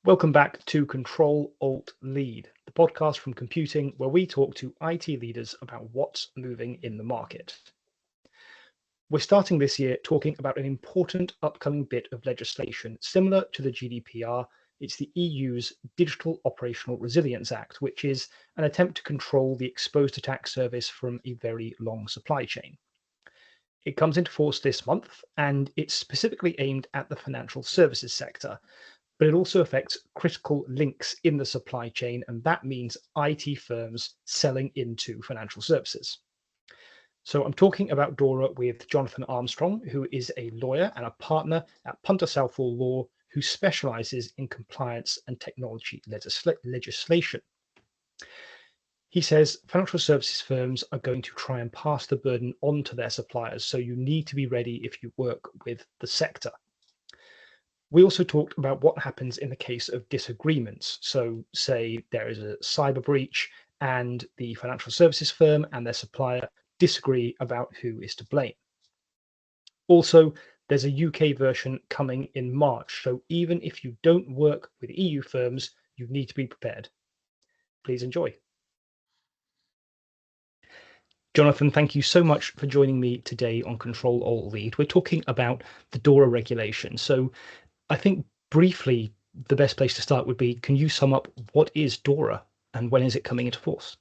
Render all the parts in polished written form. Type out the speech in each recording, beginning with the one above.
Welcome back to Control Alt Lead, the podcast from computing where we talk to IT leaders about what's moving in the market. We're starting this year talking about an important upcoming bit of legislation similar to the GDPR. It's the EU's Digital Operational Resilience Act, which is an attempt to control the exposed attack surface from a very long supply chain. It comes into force this month, and it's specifically aimed at the financial services sector, but it also affects critical links in the supply chain, and that means IT firms selling into financial services. So I'm talking about DORA with Jonathan Armstrong, who is a lawyer and a partner at Punter, Southall Law, who specializes in compliance and technology legislation. He says financial services firms are going to try and pass the burden on to their suppliers, so you need to be ready if you work with the sector. We also talked about what happens in the case of disagreements. So say there is a cyber breach and the financial services firm and their supplier disagree about who is to blame. Also, there's a UK version coming in March. So even if you don't work with EU firms, you need to be prepared. Please enjoy. Jonathan, thank you so much for joining me today on Control Alt Lead. We're talking about the DORA regulation. So I think briefly, the best place to start would be, can you sum up what is DORA and when is it coming into force?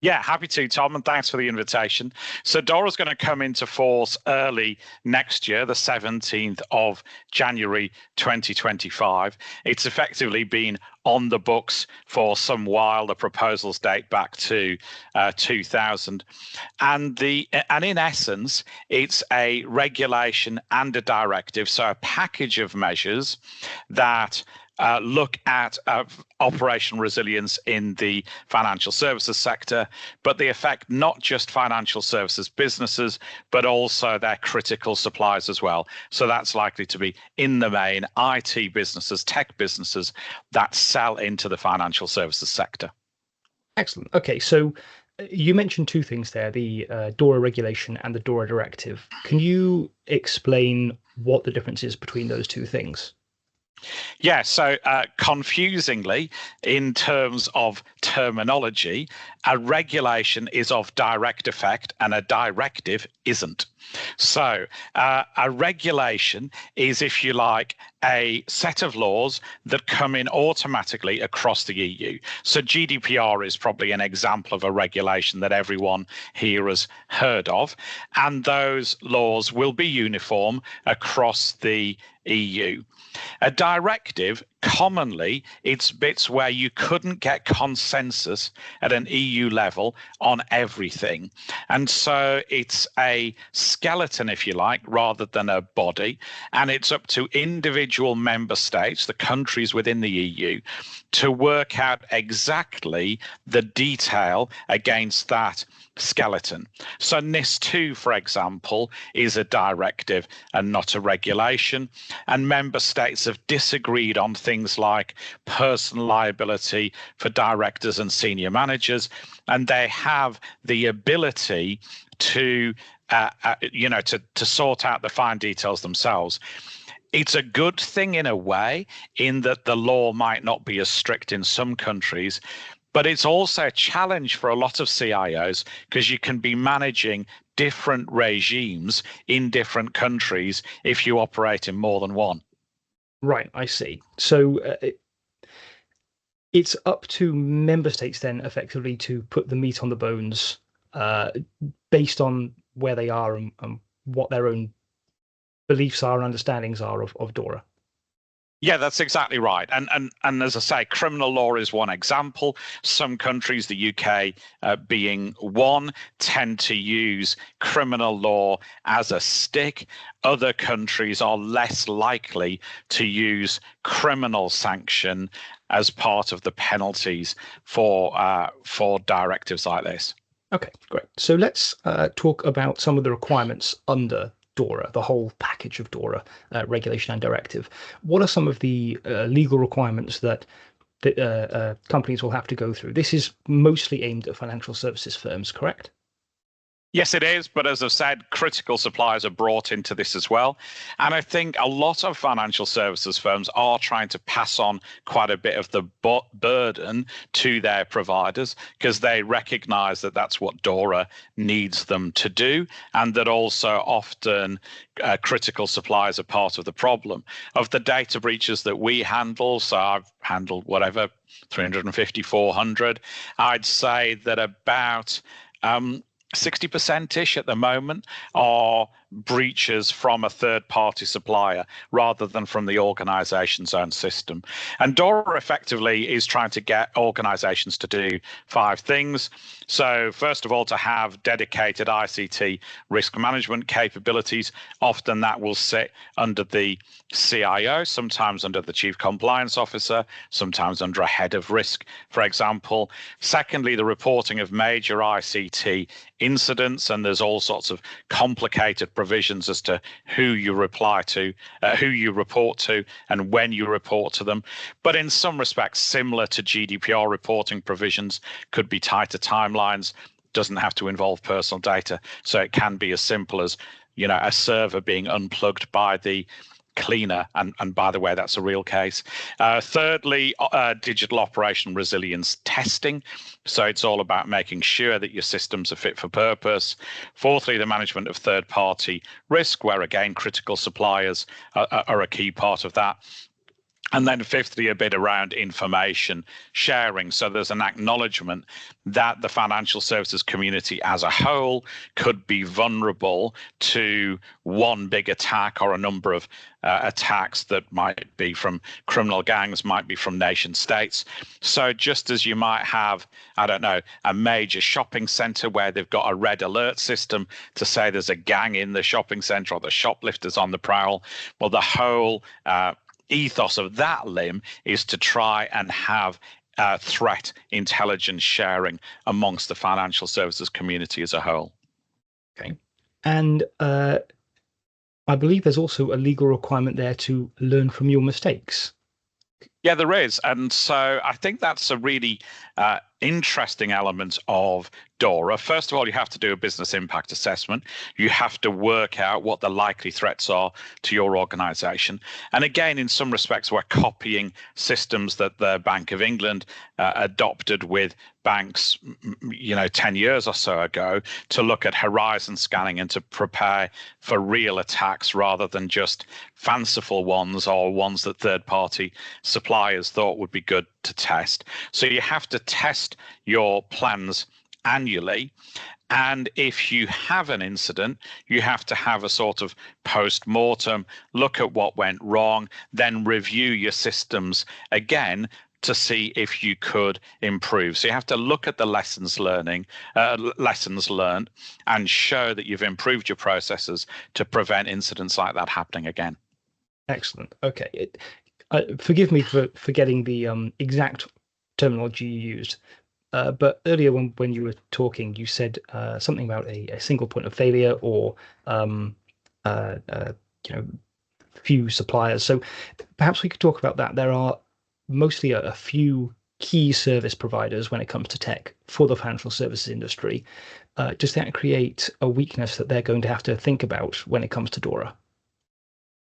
Yeah, happy to, Tom, and thanks for the invitation. So DORA is going to come into force early next year, the 17th of January 2025. It's effectively been on the books for some while. The proposals date back to 2000. And in essence, it's a regulation and a directive, so a package of measures that look at operational resilience in the financial services sector, but they affect not just financial services businesses, but also their critical suppliers as well. So that's likely to be, in the main, IT businesses, tech businesses that sell into the financial services sector. Excellent. Okay, so you mentioned two things there, the DORA regulation and the DORA directive. Can you explain what the difference is between those two things? Yeah, so confusingly, in terms of terminology, a regulation is of direct effect and a directive isn't. So a regulation is, if you like, a set of laws that come in automatically across the EU. So GDPR is probably an example of a regulation that everyone here has heard of. And those laws will be uniform across the EU. A directive, commonly, it's bits where you couldn't get consensus at an EU level on everything. And so it's a skeleton, if you like, rather than a body. And it's up to individual member states, the countries within the EU, to work out exactly the detail against that skeleton. So NIS2, for example, is a directive and not a regulation. And member states have disagreed on things like personal liability for directors and senior managers, and they have the ability to sort out the fine details themselves. It's a good thing in a way, in that the law might not be as strict in some countries, but it's also a challenge for a lot of CIOs because you can be managing different regimes in different countries if you operate in more than one. Right, I see. So it's up to member states then effectively to put the meat on the bones based on where they are and what their own beliefs are and understandings are of DORA. Yeah, that's exactly right. And as I say, criminal law is one example. Some countries, the UK being one, tend to use criminal law as a stick. Other countries are less likely to use criminal sanction as part of the penalties for directives like this. Okay, great. So let's talk about some of the requirements under DORA, the whole package of DORA, regulation and directive. What are some of the legal requirements that companies will have to go through? This is mostly aimed at financial services firms, correct? Yes, it is. But as I've said, critical suppliers are brought into this as well. And I think a lot of financial services firms are trying to pass on quite a bit of the burden to their providers because they recognize that that's what DORA needs them to do. And that also often critical suppliers are part of the problem. Of the data breaches that we handle, so I've handled whatever, 350, 400, I'd say that about 60%-ish at the moment are breaches from a third-party supplier rather than from the organization's own system. And DORA effectively is trying to get organizations to do 5 things. So first of all, to have dedicated ICT risk management capabilities. Often that will sit under the CIO, sometimes under the chief compliance officer, sometimes under a head of risk, for example. Secondly, the reporting of major ICT incidents, and there's all sorts of complicated provisions as to who you report to, and when you report to them. But in some respects, similar to GDPR reporting provisions, could be tighter timelines, doesn't have to involve personal data. So it can be as simple as, a server being unplugged by the cleaner, and by the way, that's a real case. Thirdly, digital operation resilience testing. So it's all about making sure that your systems are fit for purpose. Fourthly, the management of third-party risk, where again, critical suppliers are a key part of that. And then fifthly, a bit around information sharing. So there's an acknowledgement that the financial services community as a whole could be vulnerable to one big attack or a number of attacks that might be from criminal gangs, might be from nation states. So just as you might have, I don't know, a major shopping center where they've got a red alert system to say there's a gang in the shopping center or the shoplifters on the prowl, well, the whole ethos of that limb is to try and have threat intelligence sharing amongst the financial services community as a whole. Okay. And I believe there's also a legal requirement there to learn from your mistakes. Yeah, there is. And so I think that's a really interesting element of DORA. First of all, you have to do a business impact assessment. You have to work out what the likely threats are to your organization. And again, in some respects, we're copying systems that the Bank of England adopted with banks, 10 years or so ago, to look at horizon scanning and to prepare for real attacks rather than just fanciful ones or ones that third-party suppliers thought would be good to test. So you have to test your plans annually. And if you have an incident, you have to have a sort of post-mortem, look at what went wrong, then review your systems again to see if you could improve. So you have to look at the lessons learned and show that you've improved your processes to prevent incidents like that happening again. Excellent. Okay. Forgive me for forgetting the exact terminology you used. But earlier when you were talking, you said something about a single point of failure or few suppliers. So perhaps we could talk about that. There are mostly a few key service providers when it comes to tech for the financial services industry. Does that create a weakness that they're going to have to think about when it comes to DORA?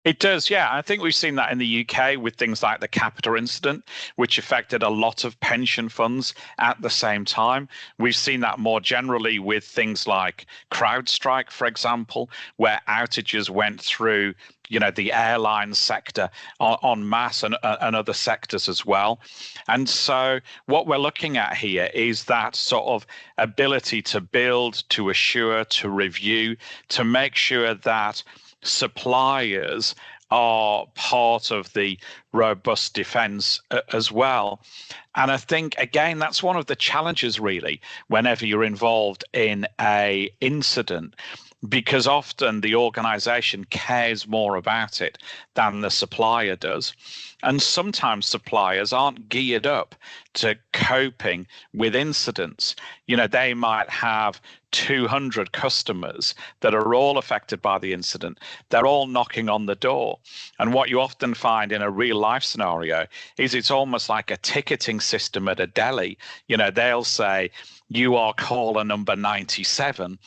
It does, yeah. I think we've seen that in the UK with things like the Capita incident, which affected a lot of pension funds at the same time. We've seen that more generally with things like CrowdStrike, for example, where outages went through the airline sector en masse and other sectors as well. And so what we're looking at here is that sort of ability to build, to assure, to review, to make sure that suppliers are part of the robust defense as well. And I think, again, that's one of the challenges, really, whenever you're involved in an incident, because often the organization cares more about it than the supplier does. And sometimes suppliers aren't geared up to coping with incidents. They might have 200 customers that are all affected by the incident. They're all knocking on the door. And what you often find in a real life scenario is it's almost like a ticketing system at a deli. They'll say, you are caller number 97.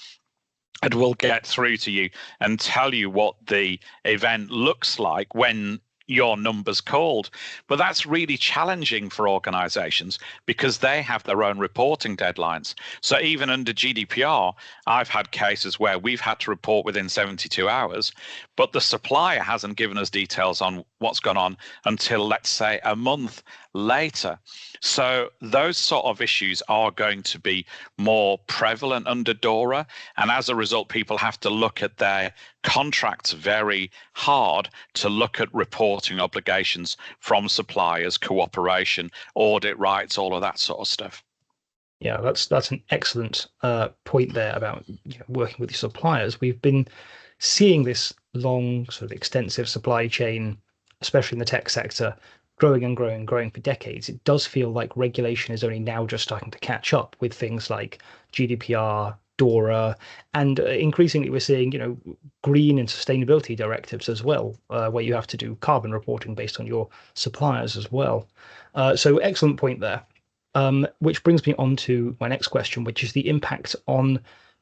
and will get through to you and tell you what the event looks like when your number's called. But that's really challenging for organizations because they have their own reporting deadlines. So even under GDPR, I've had cases where we've had to report within 72 hours, but the supplier hasn't given us details on what's gone on until, let's say, a month later. So those sort of issues are going to be more prevalent under DORA. And as a result, people have to look at their contracts very hard to look at reporting obligations from suppliers, cooperation, audit rights, all of that sort of stuff. Yeah, that's an excellent point there about working with your suppliers. We've been seeing this long, sort of extensive supply chain, especially in the tech sector, growing and growing and growing for decades. It does feel like regulation is only now just starting to catch up with things like GDPR, DORA, and increasingly we're seeing, green and sustainability directives as well, where you have to do carbon reporting based on your suppliers as well. So excellent point there. Which brings me on to my next question, which is the impact on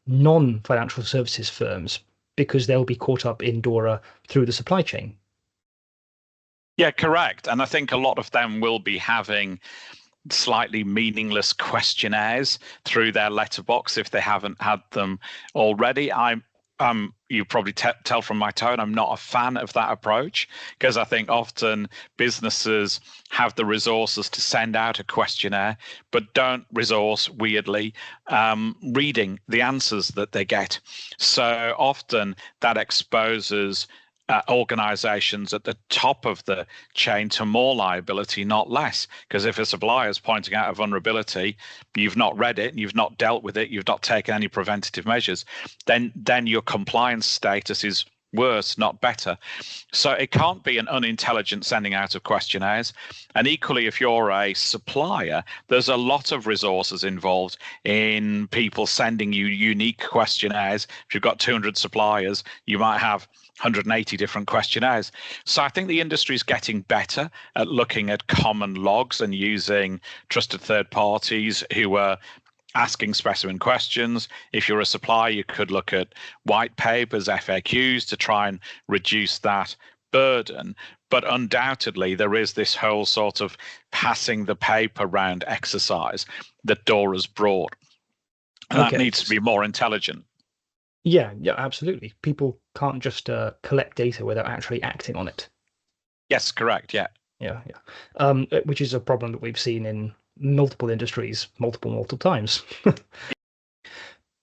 non-financial services firms, because they'll be caught up in DORA through the supply chain. Yeah, correct. And I think a lot of them will be having slightly meaningless questionnaires through their letterbox if they haven't had them already. You probably tell from my tone, I'm not a fan of that approach, because I think often businesses have the resources to send out a questionnaire, but don't resource, weirdly, reading the answers that they get. So often that exposes organizations at the top of the chain to more liability, not less. Because if a supplier is pointing out a vulnerability, you've not read it, you've not dealt with it, you've not taken any preventative measures, then your compliance status is worse, not better. So it can't be an unintelligent sending out of questionnaires. And equally, if you're a supplier, there's a lot of resources involved in people sending you unique questionnaires. If you've got 200 suppliers, you might have 180 different questionnaires. So I think the industry is getting better at looking at common logs and using trusted third parties who are asking specimen questions. If you're a supplier, you could look at white papers, FAQs, to try and reduce that burden. But undoubtedly, there is this whole sort of passing the paper round exercise that DORA's brought. And that needs to be more intelligent. Yeah, absolutely. People can't just collect data without actually acting on it. Yes, correct. Yeah. Which is a problem that we've seen in multiple industries, multiple times.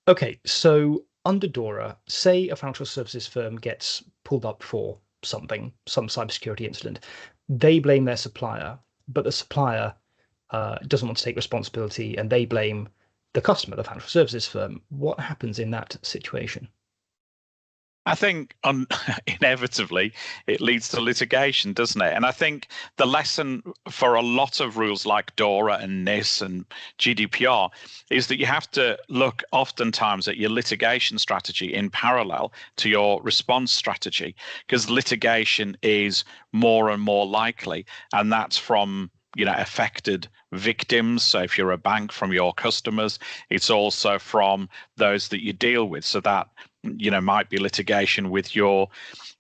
Okay, so under DORA, say a financial services firm gets pulled up for something, some cybersecurity incident, they blame their supplier, but the supplier doesn't want to take responsibility, and they blame the customer, the financial services firm. What happens in that situation? I think inevitably it leads to litigation, doesn't it? And I think the lesson for a lot of rules like DORA and NIS and GDPR is that you have to look oftentimes at your litigation strategy in parallel to your response strategy, because litigation is more and more likely, and that's from affected victims. So if you're a bank, from your customers, it's also from those that you deal with. So that might be litigation with your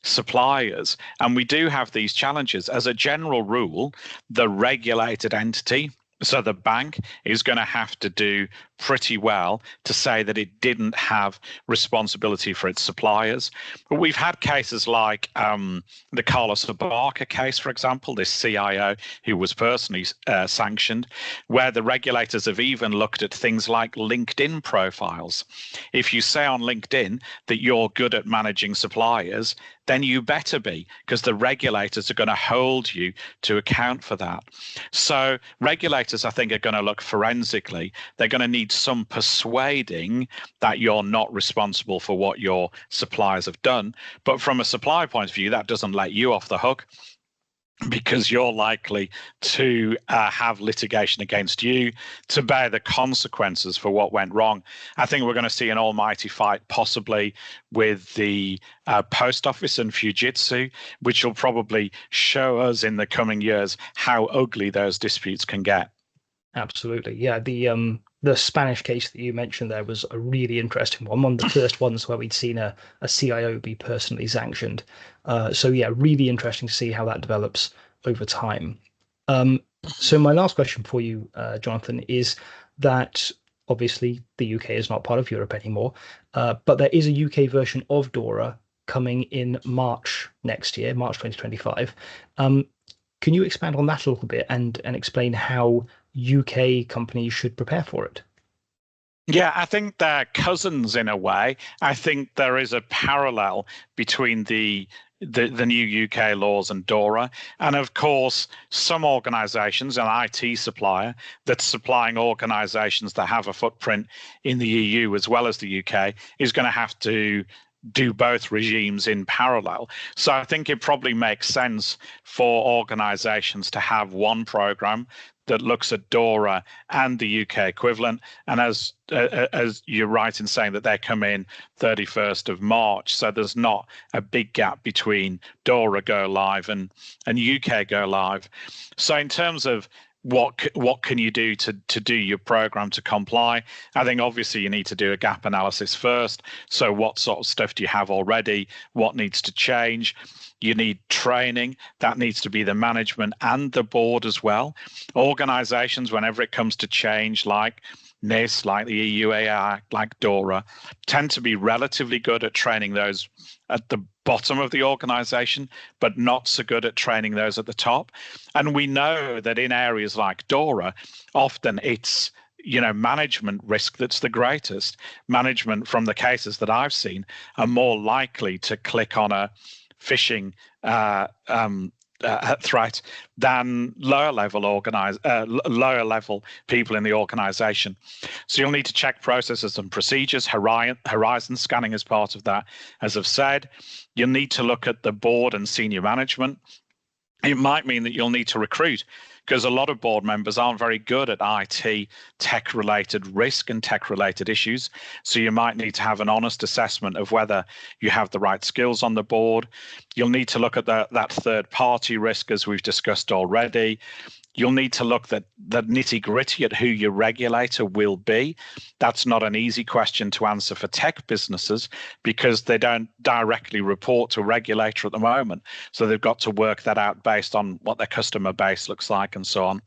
suppliers. And we do have these challenges. As a general rule, the regulated entity, so the bank, is going to have to do pretty well to say that it didn't have responsibility for its suppliers. But we've had cases like the Carlos Abarca case, for example, this CIO who was personally sanctioned, where the regulators have even looked at things like LinkedIn profiles. If you say on LinkedIn that you're good at managing suppliers, then you better be, because the regulators are going to hold you to account for that. So regulators, I think, are going to look forensically. They're going to need some persuading that you're not responsible for what your suppliers have done. But from a supplier point of view, that doesn't let you off the hook, because you're likely to have litigation against you to bear the consequences for what went wrong. I think we're going to see an almighty fight, possibly with the post office and Fujitsu, which will probably show us in the coming years how ugly those disputes can get. Absolutely. Yeah, The Spanish case that you mentioned there was a really interesting one of the first ones where we'd seen a CIO be personally sanctioned. So yeah, really interesting to see how that develops over time. So my last question for you, Jonathan, is that obviously the UK is not part of Europe anymore, but there is a UK version of DORA coming in March next year, March 2025. Can you expand on that a little bit and explain how UK companies should prepare for it? Yeah, I think they're cousins in a way. I think there is a parallel between the new UK laws and DORA. And of course, some organizations, an IT supplier that's supplying organizations that have a footprint in the EU as well as the UK, is going to have to do both regimes in parallel. So I think it probably makes sense for organizations to have one program that looks at DORA and the UK equivalent. And as you're right in saying that they come in 31st of March, so there's not a big gap between DORA go live and UK go live. So in terms of what can you do to do your program to comply? I think obviously you need to do a gap analysis first. So what sort of stuff do you have already? What needs to change? You need training. That needs to be the management and the board as well. Organizations, whenever it comes to change like NIST, like the EU AI Act, like DORA, tend to be relatively good at training those at the bottom of the organization, but not so good at training those at the top. And we know that in areas like DORA, often it's management risk that's the greatest. Management, from the cases that I've seen, are more likely to click on a phishing threat than lower level people in the organization. So you'll need to check processes and procedures, horizon scanning as part of that. As I've said, you'll need to look at the board and senior management. It might mean that you'll need to recruit, because a lot of board members aren't very good at IT tech-related risk and tech-related issues. So you might need to have an honest assessment of whether you have the right skills on the board. You'll need to look at that third-party risk, as we've discussed already. You'll need to look at the nitty-gritty at who your regulator will be. That's not an easy question to answer for tech businesses, because they don't directly report to a regulator at the moment. So they've got to work that out based on what their customer base looks like and so on.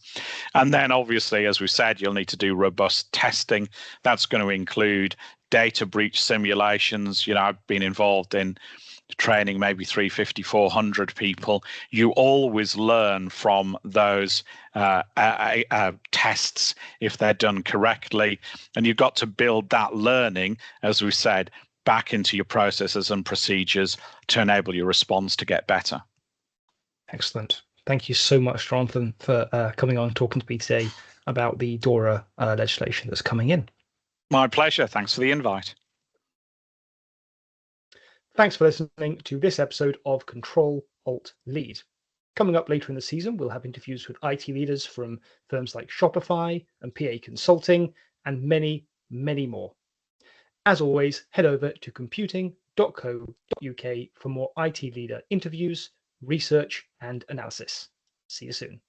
And then obviously, as we said, you'll need to do robust testing. That's going to include data breach simulations. I've been involved in training maybe 350, 400 people. You always learn from those tests if they're done correctly. And you've got to build that learning, as we said, back into your processes and procedures to enable your response to get better. Excellent. Thank you so much, Jonathan, for coming on and talking to me today about the DORA legislation that's coming in. My pleasure. Thanks for the invite. Thanks for listening to this episode of Control Alt Lead. Coming up later in the season, we'll have interviews with IT leaders from firms like Shopify and PA Consulting, and many, many more. As always, head over to computing.co.uk for more IT leader interviews, research, and analysis. See you soon.